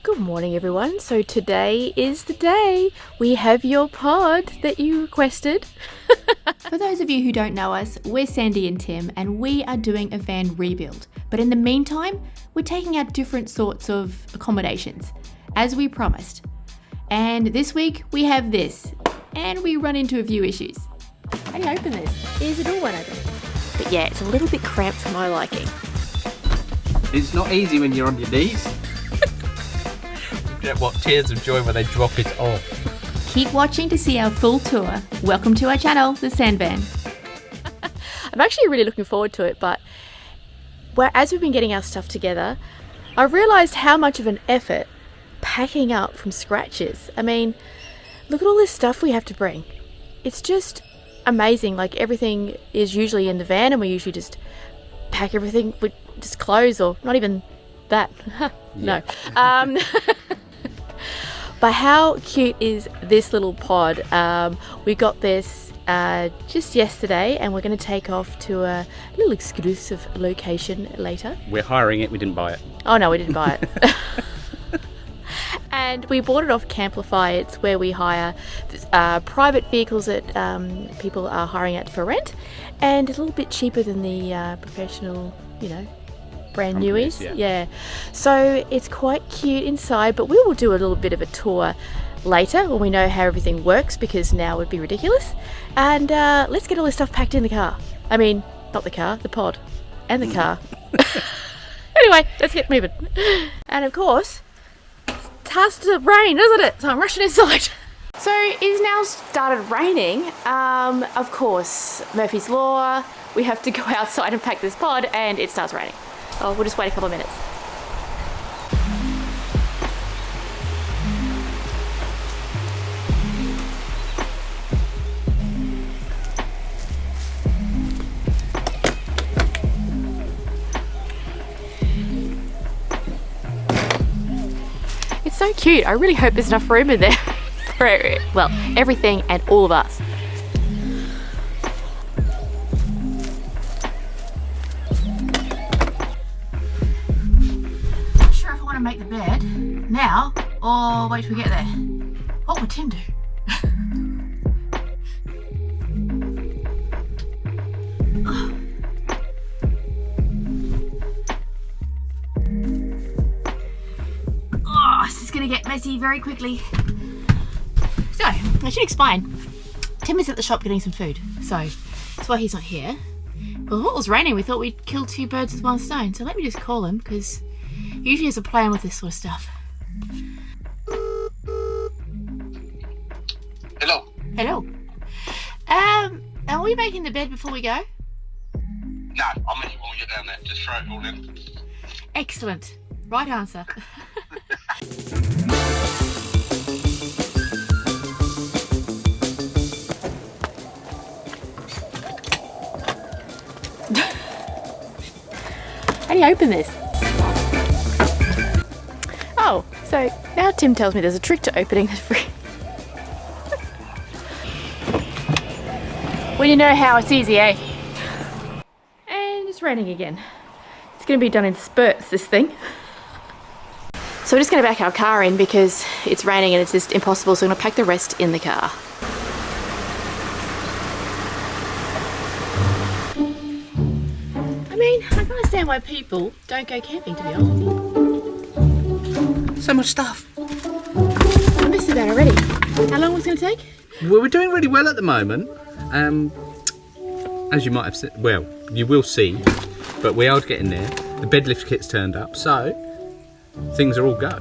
Good morning everyone. So today is the day. We have your pod that you requested. For those of you who don't know us, we're Sandy and Tim and we are doing a van rebuild. But in the meantime, we're taking out different sorts of accommodations, as we promised. And this week we have this, and we run into a few issues. How do you open this? Is it all one open? But yeah, it's a little bit cramped for my liking. It's not easy when you're on your knees. Get what tears of joy when they drop it off. Keep watching to see our full tour. Welcome to our channel, The Sand Van. I'm actually really looking forward to it, but as we've been getting our stuff together, I've realised how much of an effort packing up from scratch is. I mean, look at all this stuff we have to bring. It's just amazing. Like, everything is usually in the van and we usually just pack everything with just clothes, or not even that. No. But how cute is this little pod? We got this just yesterday and we're going to take off to a little exclusive location later. We're hiring it, we didn't buy it. Oh no, we didn't buy it. And we bought it off Camplify. It's where we hire private vehicles that people are hiring out for rent, and it's a little bit cheaper than the professional, brand newies. Yeah. So it's quite cute inside, but we will do a little bit of a tour later when we know how everything works, because now would be ridiculous. And let's get all this stuff packed in the car. I mean, not the car, the pod and the car. Anyway, let's get moving. And of course, it starts to rain, doesn't it? So I'm rushing inside. So it's now started raining. Of course, Murphy's Law, we have to go outside and pack this pod, and it starts raining. Oh, we'll just wait a couple of minutes. It's so cute. I really hope there's enough room in there for, well, everything and all of us. Make the bed now or wait till we get there. What would Tim do? Oh, this is gonna get messy very quickly. So I should explain. Tim is at the shop getting some food, so that's why he's not here. Well, it was raining, we thought we'd kill two birds with one stone, so let me just call him, because usually has a plan with this sort of stuff. Hello. Hello. Are we making the bed before we go? No, I'll meet you when we get down there. Just throw it all in. Excellent. Right answer. How do you open this? Oh, so now Tim tells me there's a trick to opening the fridge. When you know how, it's easy, eh? And it's raining again. It's going to be done in spurts, this thing. So we're just going to back our car in because it's raining and it's just impossible, so I'm going to pack the rest in the car. I mean, I can understand why people don't go camping, to be honest with you. So much stuff. I missed it out already. How long was it going to take? Well, we're doing really well at the moment. As you might have said, well, you will see, but we are getting there. The bed lift kit's turned up, so things are all go.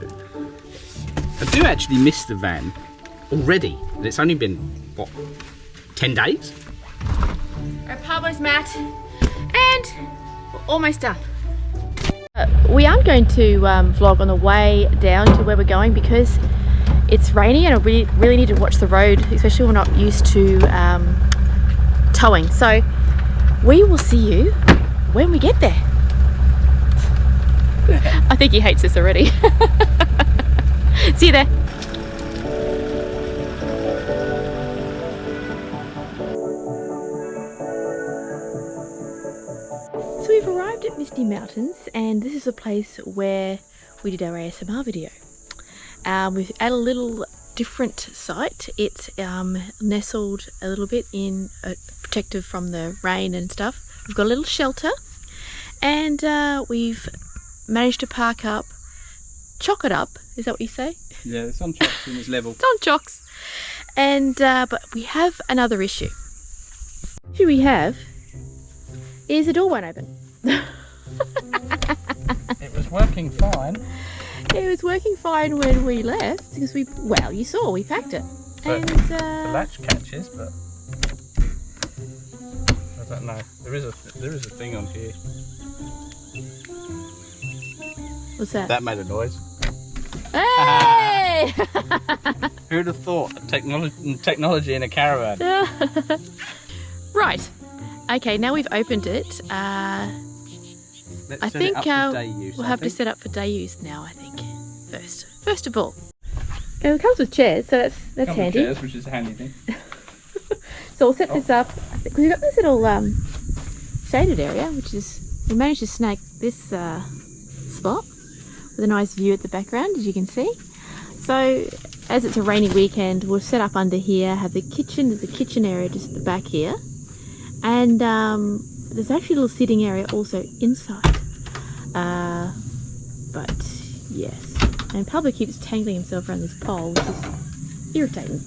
I do actually miss the van already. It's only been, what, 10 days? Pablo's mat, and we're almost done. We aren't going to vlog on the way down to where we're going because it's rainy and we really need to watch the road, especially when we're not used to towing. So we will see you when we get there. I think he hates this already. See you there. So we've arrived at Misty Mountains, and this is a place where we did our ASMR video. We've at a little different site. It's nestled a little bit in protective from the rain and stuff. We've got a little shelter, and we've managed to park up, chock it up. Is that what you say? Yeah, it's on chocks in this level. It's on chocks. And but we have another issue. The issue we have is the door won't open. It was working fine. It was working fine when we left because well, you saw we packed it. But And the latch catches, but I don't know. There is a thing on here. what's that? That made a noise. Hey! Who'd have thought technology in a caravan? Right. Okay, now we've opened it. Let's I set think it up for day use, we'll I have to think. set up for day use now, I think. First of all. Okay, it comes with chairs, so that's Couple of handy. chairs, which is a handy thing. So we'll set this up. I think we've got this little shaded area, which is, we managed to snag this spot with a nice view at the background, as you can see. So as it's a rainy weekend, we'll set up under here, have the kitchen. There's a kitchen area just at the back here, and there's actually a little sitting area also inside. But yes, and Pablo keeps tangling himself around this pole, which is irritating.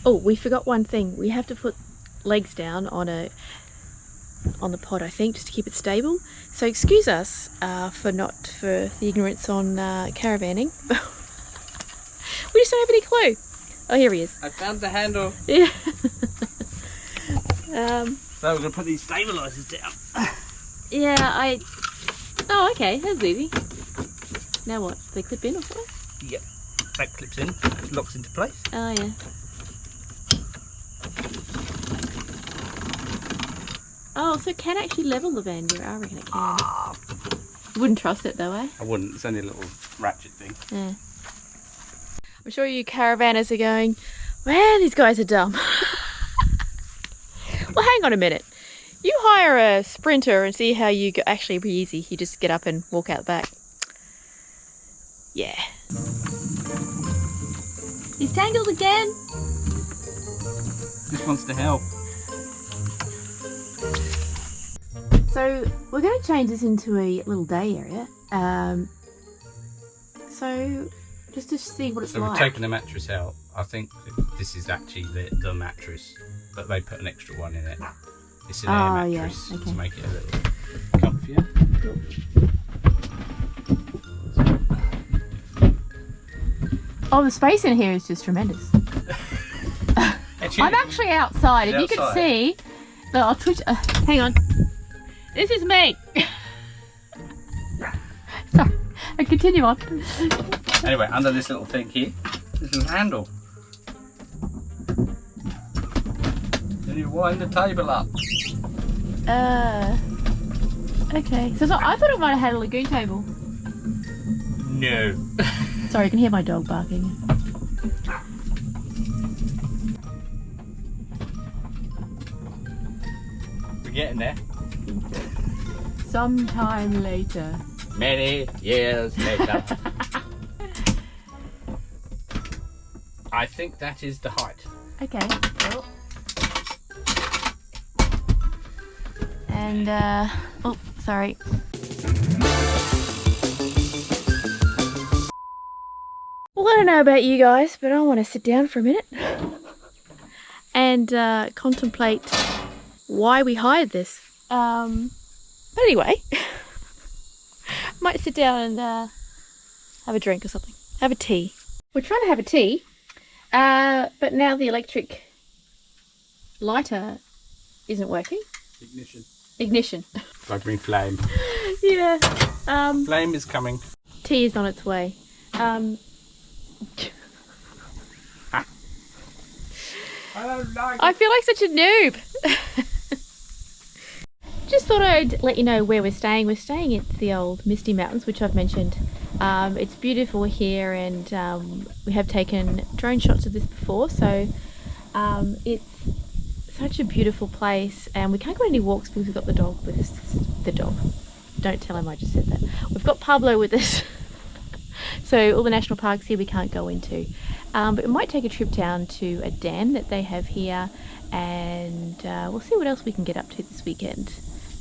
Oh, we forgot one thing. We have to put legs down on the pod, I think, just to keep it stable. So excuse us for the ignorance on caravanning. We just don't have any clue. Oh, here he is. I found the handle. Yeah. So we're going to put these stabilisers down. Yeah, oh, okay, that's easy. Now what? They clip in or something? Yep. That clips in, locks into place. Oh, yeah. Oh, so it can actually level the van. I reckon it can. You wouldn't trust it though, eh? I wouldn't, it's only a little ratchet thing. Yeah. I'm sure you caravanners are going, man, these guys are dumb. Well, hang on a minute. You hire a Sprinter and see how you go. Actually, it'd be easy. You just get up and walk out the back. Yeah. He's tangled again. Just wants to help. So we're going to change this into a little day area. So just to see what it's So like. we've taken the mattress out. I think this is actually the mattress, but they put an extra one in it. It's an air mattress yeah, okay. to make it a little comfier. Oh, the space in here is just tremendous. I'm actually outside. If you could see, no, I'll twitch. Hang on. This is me. Sorry. I continue on. Anyway, under this little thing here, there's a little handle. Then you wind the table up. Okay. So I thought it might have had a lagoon table. No. Sorry, you can hear my dog barking. We're getting there. Sometime later. Many years later. I think that is the height. Okay. Well. And oh, sorry. Well, I don't know about you guys, but I want to sit down for a minute and contemplate why we hired this. But anyway, might sit down and have a drink or something. Have a tea. We're trying to have a tea, but now the electric lighter isn't working. Ignition. Like bring flame. Yeah. Flame is coming. Tea is on its way. I don't like I feel like such a noob. Just thought I'd let you know where we're staying. We're staying at the old Misty Mountains, which I've mentioned. It's beautiful here, and we have taken drone shots of this before, so it's such a beautiful place, and we can't go on any walks because we've got the dog with us. The dog. Don't tell him I just said that. We've got Pablo with us. So all the national parks here we can't go into. But we might take a trip down to a dam that they have here, and we'll see what else we can get up to this weekend.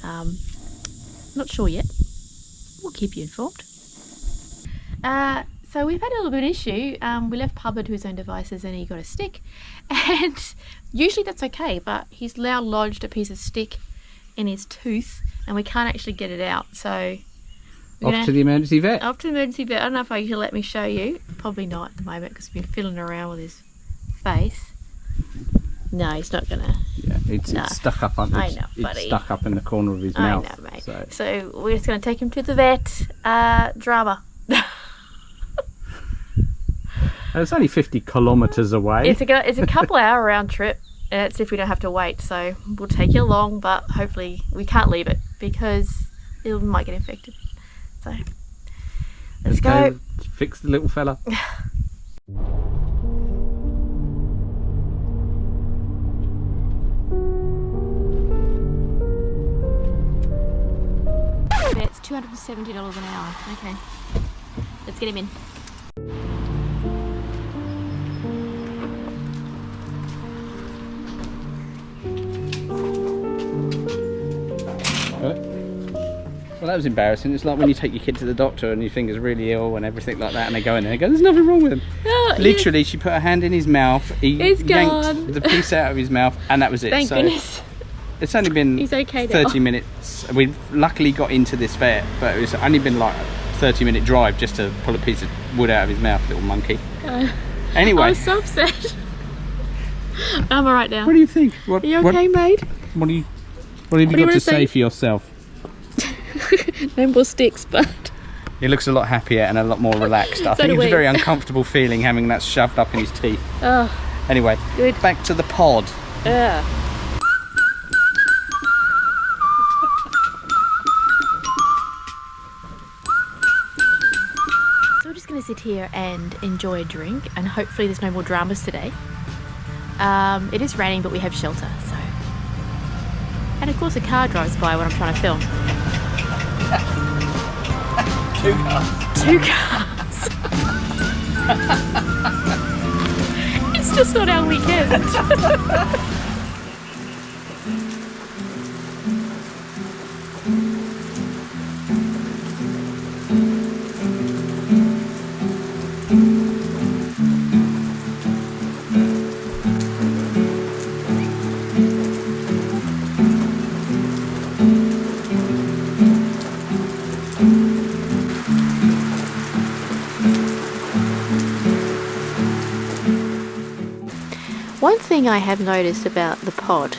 Not sure yet. We'll keep you informed. So we've had a little bit of issue. We left Pablo to his own devices and he got a stick, and usually that's okay, but he's now lodged a piece of stick in his tooth and we can't actually get it out. So off to the emergency vet. Off to the emergency vet. I don't know if he'll let me show you. Probably not at the moment because we've been fiddling around with his face. No, he's not gonna. Yeah, it's stuck up. I know, buddy. It's stuck up in the corner of his mouth. I know, mate. So we're just gonna take him to the vet. Drama. It's only 50 kilometres away. It's a couple hour round trip, and it's if we don't have to wait. So we'll take you along, but hopefully we can't leave it because it might get infected. So let's go. Fix the little fella. It's $270 an hour. Okay, let's get him in. Well, that was embarrassing. It's like when you take your kid to the doctor and you think he's really ill and everything like that, and they go in there and go, there's nothing wrong with him. Oh, Literally, she put her hand in his mouth, he yanked the piece out of his mouth, and that was it. Thank goodness. It's only been He's okay 30 minutes. We luckily got into this vet, but it's only been like a 30-minute drive just to pull a piece of wood out of his mouth, little monkey. Anyway. I was so upset. I'm alright now. What do you think? Are you okay, mate? What have you got to say for yourself? No more sticks, but he looks a lot happier and a lot more relaxed. I think it was a very uncomfortable feeling having that shoved up in his teeth. Oh, anyway, good. Back to the pod. Yeah. So we're just going to sit here and enjoy a drink, and hopefully there's no more dramas today. It is raining, but we have shelter, so. And of course a car drives by when I'm trying to film. Two cars. Two cars. It's just not our weekend. One thing I have noticed about the pod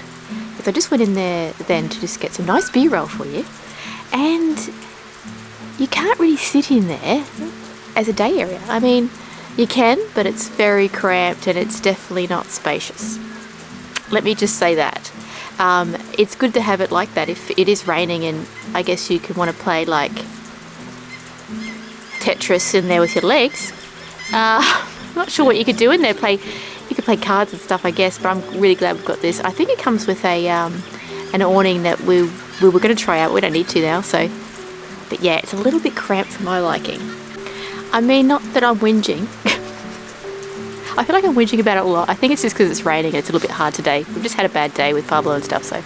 is I just went in there then to just get some nice B-roll for you, and you can't really sit in there as a day area. I mean, you can, but it's very cramped and it's definitely not spacious. Let me just say that. It's good to have it like that if it is raining, and I guess you could want to play like Tetris in there with your legs. I'm not sure what you could do in there. You could play cards and stuff, I guess, but I'm really glad we've got this. I think it comes with a an awning that we were going to try out. We don't need to now, so. But yeah, it's a little bit cramped for my liking. I mean, not that I'm whinging. I feel like I'm whinging about it a lot. I think it's just because it's raining and it's a little bit hard today. We've just had a bad day with Pablo and stuff, so.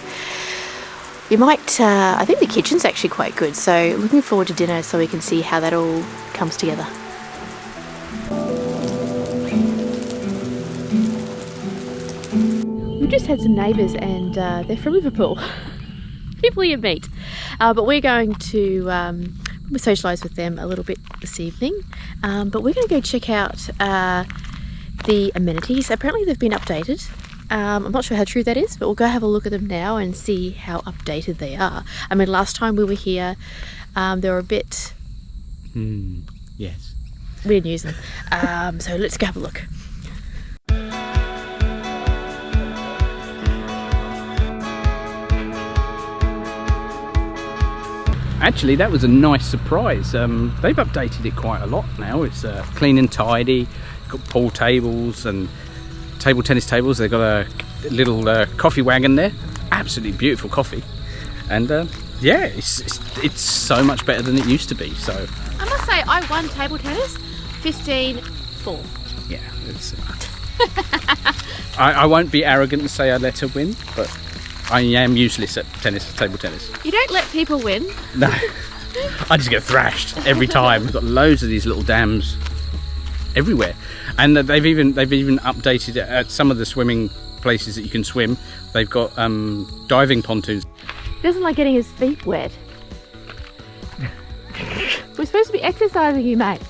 We might, I think the kitchen's actually quite good, so looking forward to dinner so we can see how that all comes together. We've just had some neighbours and they're from Liverpool. People you meet. But we're going to socialise with them a little bit this evening. But we're going to go check out the amenities. Apparently they've been updated. I'm not sure how true that is, but we'll go have a look at them now and see how updated they are. I mean, last time we were here, they were a bit... Yes. We didn't use them. So let's go have a look. Actually, that was a nice surprise. They've updated it quite a lot now. It's clean and tidy. Got pool tables and table tennis tables. They've got a little coffee wagon there. Absolutely beautiful coffee. And yeah, it's so much better than it used to be. So I must say, I won table tennis. 15 full. Yeah, it's. I won't be arrogant and say I let her win, but I am useless at table tennis. You don't let people win. No, I just get thrashed every time. We've got loads of these little dams everywhere, and they've even updated it at some of the swimming places that you can swim. They've got diving pontoons. He doesn't like getting his feet wet. We're supposed to be exercising you, mate.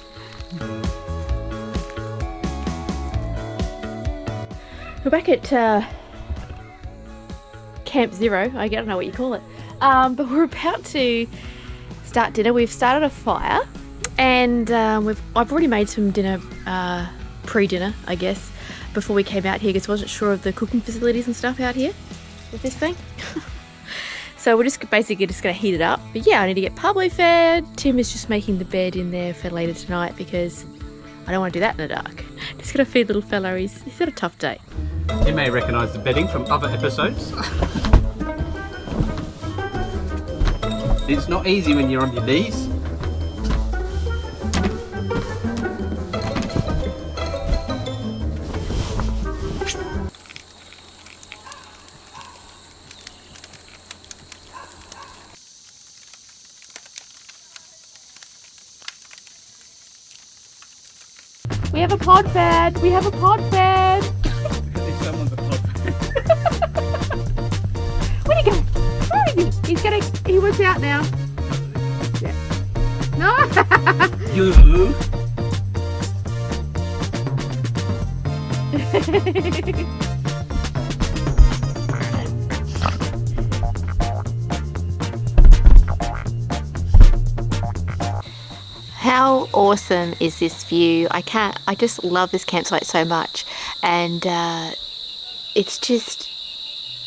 We're back at Camp Zero. I don't know what you call it. But we're about to start dinner. We've started a fire, and I've already made some dinner, pre-dinner, I guess, before we came out here because I wasn't sure of the cooking facilities and stuff out here with this thing. So we're just basically just going to heat it up. But yeah, I need to get Pablo fed. Tim is just making the bed in there for later tonight because I don't want to do that in the dark. Just going to feed little fella. He's had a tough day. You may recognise the bedding from other episodes. It's not easy when you're on your knees. We have a pod fed. We have a pod fed. If someone's a pod. Where'd he go? Where is he? He was out now. Yeah. No. You. How awesome is this view? I just love this campsite so much, and it's just,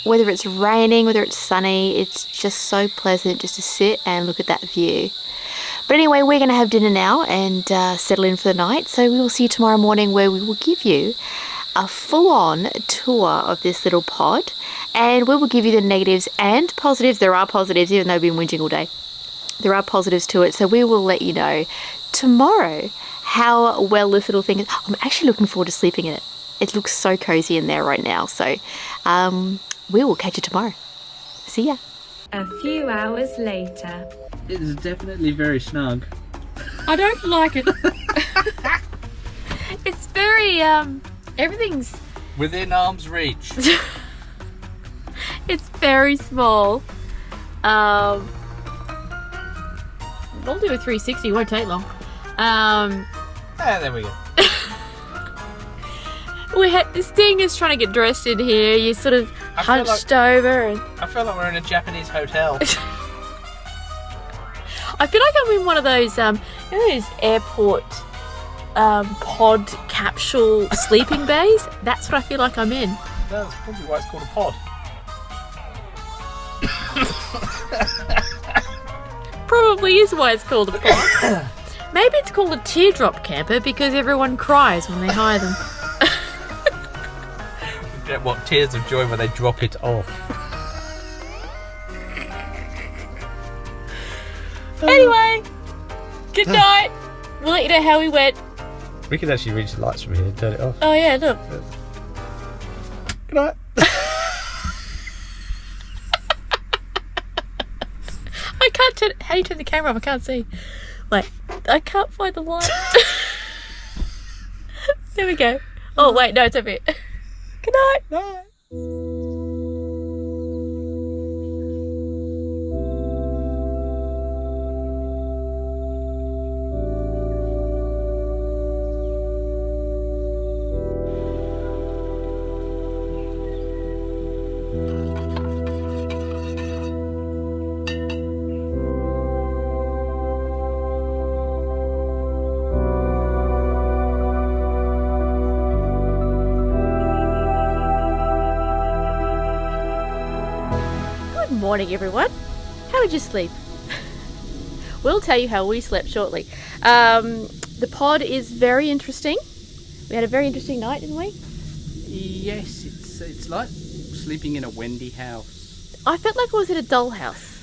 whether it's raining, whether it's sunny, it's just so pleasant just to sit and look at that view. But anyway, we're going to have dinner now and settle in for the night, so we will see you tomorrow morning where we will give you a full-on tour of this little pod, and we will give you the negatives and positives. There are positives, even though we've been whinging all day. There are positives to it, so we will let you know tomorrow how well this little thing is. I'm actually looking forward to sleeping in it. It looks so cozy in there right now, so we will catch you tomorrow. See ya. A few hours later. It is definitely very snug. I don't like it. It's very, everything's... Within arm's reach. It's very small. I'll do a 360, it won't take long. There we go. Sting is trying to get dressed in here. You're sort of hunched over. And I feel like we're in a Japanese hotel. I feel like I'm in one of those, you know, those airport pod capsule sleeping bays. That's what I feel like I'm in. That's probably why it's called a pod. Probably is why it's called a pod. Maybe it's called a teardrop camper because everyone cries when they hire them. You get what, tears of joy when they drop it off. Anyway, good night. We'll let you know how we went. We could actually reach the lights from here and turn it off. Oh yeah, look. Good night. I can't turn. How do you turn the camera off? I can't see. Wait, I can't find the light. There we go. Oh wait, no, it's over here. Good night. Bye. Good morning, everyone. How did you sleep? We'll tell you how we slept shortly. The pod is very interesting. We had a very interesting night, didn't we? Yes, it's like sleeping in a Wendy house. I felt like I was in a dollhouse.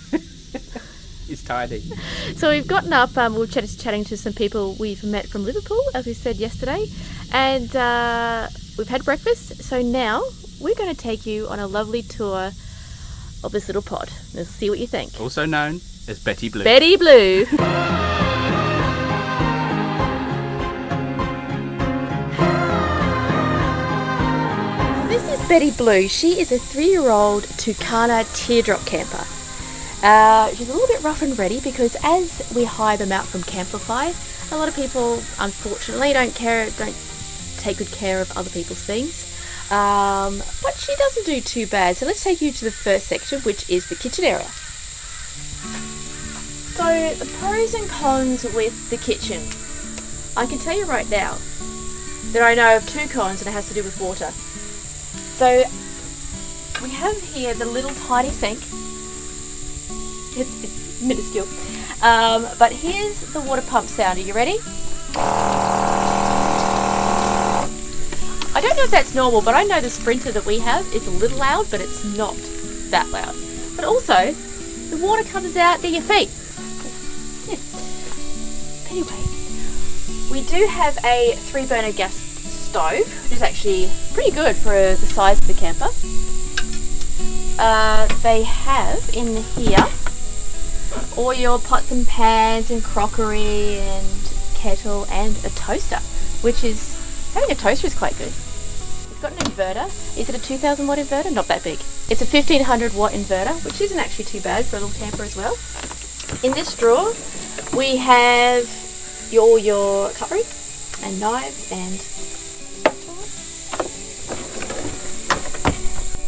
It's tidy. So we've gotten up, we were chatting to some people we've met from Liverpool, as we said yesterday, and we've had breakfast. So now we're going to take you on a lovely tour of this little pod. Let's see what you think. Also known as Betty Blue. Betty Blue. This is Betty Blue. She is a 3-year-old Tucana teardrop camper. She's a little bit rough and ready because as we hire them out from Camplify, a lot of people unfortunately don't take good care of other people's things. But she doesn't do too bad. So let's take you to the first section, which is the kitchen area. So the pros and cons with the kitchen. I can tell you right now that I know of 2 cons, and it has to do with water. So we have here the little tiny sink. It's minuscule. But here's the water pump sound. Are you ready? I don't know if that's normal, but I know the Sprinter that we have is a little loud, but it's not that loud. But also, the water comes out near your feet. Yeah. Anyway, we do have a 3-burner gas stove, which is actually pretty good for the size of the camper. They have in here all your pots and pans and crockery and kettle and a toaster, which is, having a toaster is quite good. It's got an inverter. Is it a 2000 watt inverter? Not that big. It's a 1500 watt inverter, which isn't actually too bad for a little camper as well. In this drawer, we have all your cutlery and knives and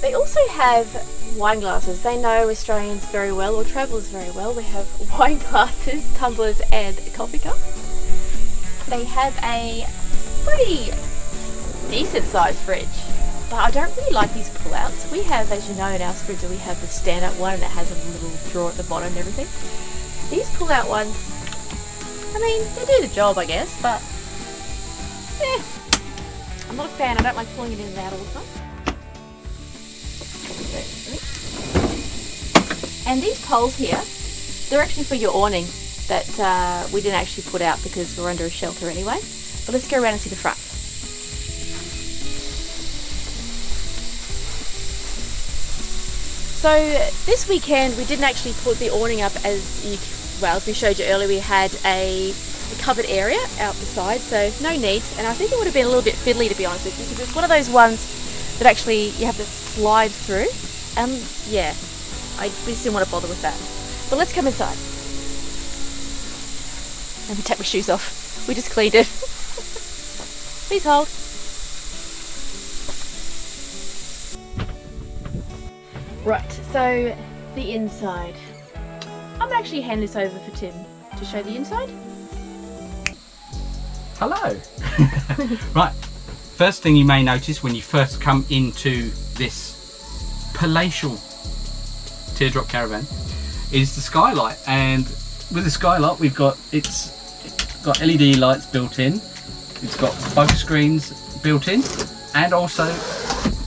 they also have wine glasses. They know Australians very well, or travellers very well. We have wine glasses, tumblers and coffee cups. They have a pretty decent sized fridge, but I don't really like these pull-outs. We have, as you know, in our Sprinter we have the stand-up one and it has a little drawer at the bottom and everything. These pull-out ones, I mean, they do the job I guess, but I'm not a fan. I don't like pulling it in and out all the time. And these poles here, they're actually for your awning that we didn't actually put out because we're under a shelter anyway. But let's go around and see the front. So this weekend we didn't actually put the awning up as we showed you earlier. We had a covered area out the side, so no need. And I think it would have been a little bit fiddly, to be honest with you, because it's one of those ones that actually you have to slide through. Yeah, we just didn't want to bother with that. But let's come inside. Let me take my shoes off. We just cleaned it. Please hold. Right, so the inside. I'm gonna actually hand this over for Tim to show the inside. Hello. Right, first thing you may notice when you first come into this palatial teardrop caravan is the skylight, and with the skylight we've got it's got LED lights built in, it's got focus screens built in, and also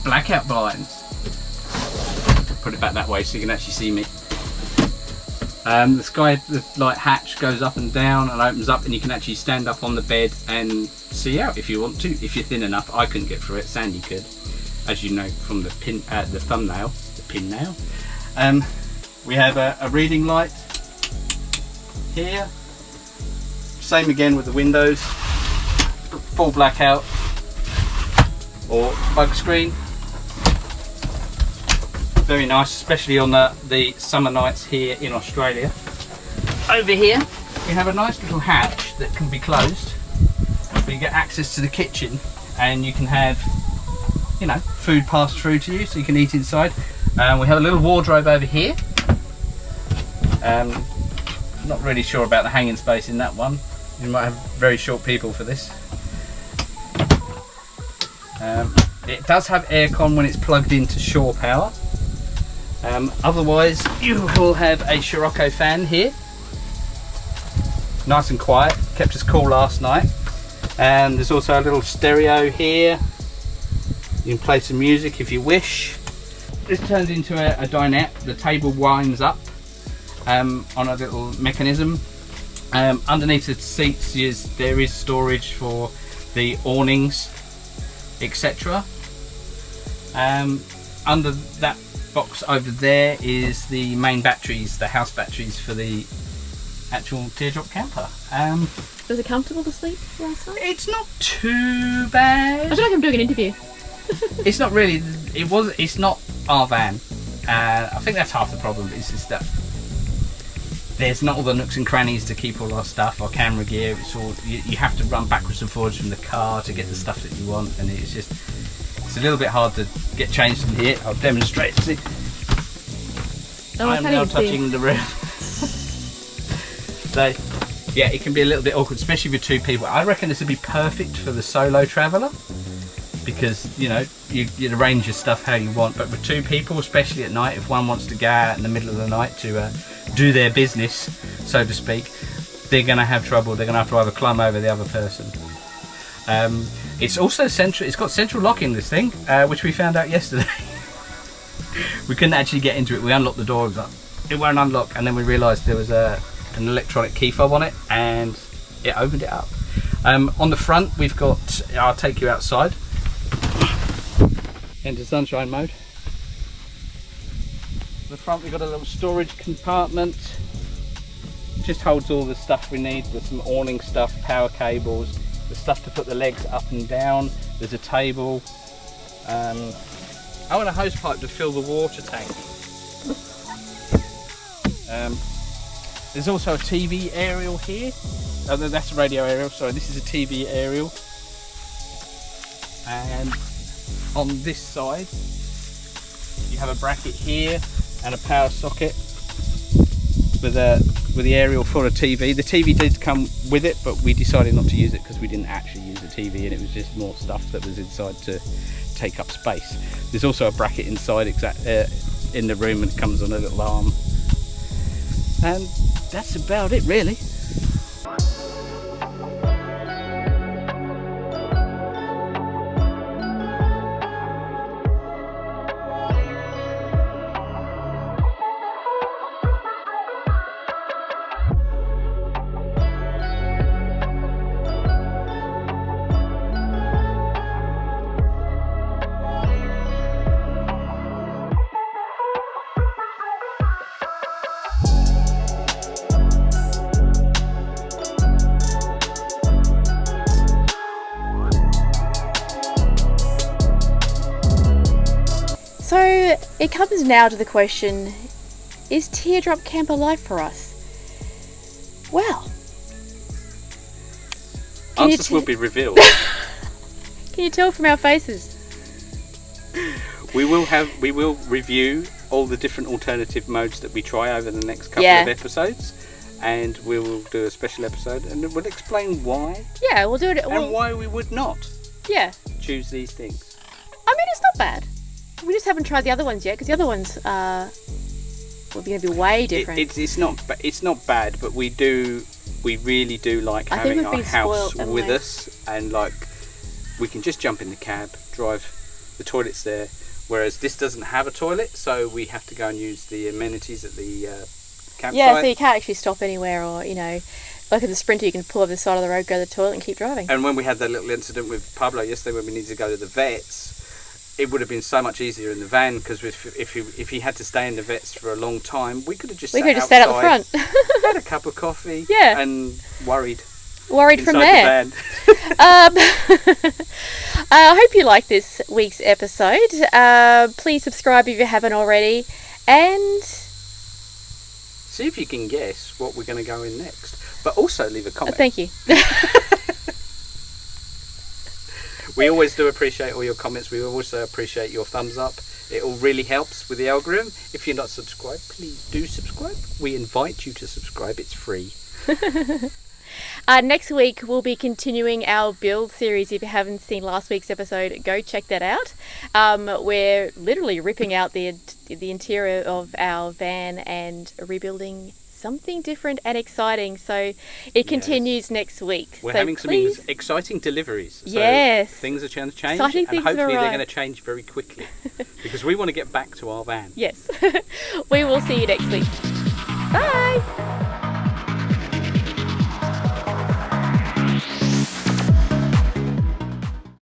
blackout blinds. Put it back that way so you can actually see me. The light hatch goes up and down and opens up, and you can actually stand up on the bed and see out if you want to. If you're thin enough, I couldn't get through it. Sandy could, as you know from the thumbnail. We have a reading light here. Same again with the windows. Full blackout or focus screen. Very nice, especially on the summer nights here in Australia. Over here we have a nice little hatch that can be closed, so you get access to the kitchen and you can have, you know, food passed through to you so you can eat inside. We have a little wardrobe over here. Not really sure about the hanging space in that one. You might have very short people for this. It does have aircon when it's plugged into shore power. Otherwise you will have a Scirocco fan here, nice and quiet, kept us cool last night. And there's also a little stereo here, you can play some music if you wish. This turns into a dinette. The table winds up on a little mechanism. Underneath the seats there is storage for the awnings, etc. Under that box over there is the main batteries, the house batteries for the actual teardrop camper. Was it comfortable to sleep last night? It's not too bad. I feel like I'm doing an interview. It's not really. It's not our van. I think that's half the problem. Is just that there's not all the nooks and crannies to keep all our stuff, our camera gear. It's all you have to run backwards and forwards from the car to get the stuff that you want, and it's a little bit hard to get changed in here. I'll demonstrate. See, I'm now touching the roof. So yeah, it can be a little bit awkward, especially with 2 people. I reckon this would be perfect for the solo traveller, because you know you'd arrange your stuff how you want. But with 2 people, especially at night, if one wants to go out in the middle of the night to do their business, so to speak, they're going to have trouble. They're going to have to either climb over the other person. It's also central. It's got central locking, this thing, which we found out yesterday. We couldn't actually get into it. We unlocked the door, it won't unlock, and then we realised there was an electronic key fob on it, and it opened it up. On the front, we've got. I'll take you outside. Into sunshine mode. The front, we've got a little storage compartment. Just holds all the stuff we need. There's some awning stuff, power cables, the stuff to put the legs up and down. There's a table. I want a hose pipe to fill the water tank. There's also a TV aerial here. Oh, that's a radio aerial. Sorry, this is a TV aerial. And on this side, you have a bracket here and a power socket with the aerial for a TV. The TV did come with it, but we decided not to use it because we didn't actually use the TV, and it was just more stuff that was inside to take up space. There's also a bracket inside in the room, and it comes on a little arm. And that's about it, really. So it comes now to the question, is teardrop camper life for us? Well, answers will be revealed. Can you tell from our faces? We will review all the different alternative modes that we try over the next couple of episodes, and we will do a special episode, and we'll explain why. Yeah, we'll do it. And why we would not. Yeah. Choose these things. I mean, it's not bad. We just haven't tried the other ones yet, because the other ones will be going to be way different. It's not bad, but we really do like having our house with us, and like we can just jump in the cab, drive. The toilet's there, whereas this doesn't have a toilet, so we have to go and use the amenities at the campsite. Yeah, so you can't actually stop anywhere, or like in the Sprinter, you can pull over the side of the road, go to the toilet, and keep driving. And when we had that little incident with Pablo yesterday, when we needed to go to the vets, it would have been so much easier in the van, because if he had to stay in the vets for a long time, we could have just sat out the front, had a cup of coffee, and worried from there. I hope you like this week's episode. Please subscribe if you haven't already, and see if you can guess what we're going to go in next. But also leave a comment. Thank you. We always do appreciate all your comments. We also appreciate your thumbs up. It all really helps with the algorithm. If you're not subscribed, please do subscribe. We invite you to subscribe. It's free. Next week we'll be continuing our build series. If you haven't seen last week's episode, go check that out. We're literally ripping out the interior of our van and rebuilding something different and exciting, so it continues next week. We're having some exciting deliveries. So yes, things are going to change, exciting and hopefully they're going to change very quickly because we want to get back to our van. Yes. We will see you next week. Bye!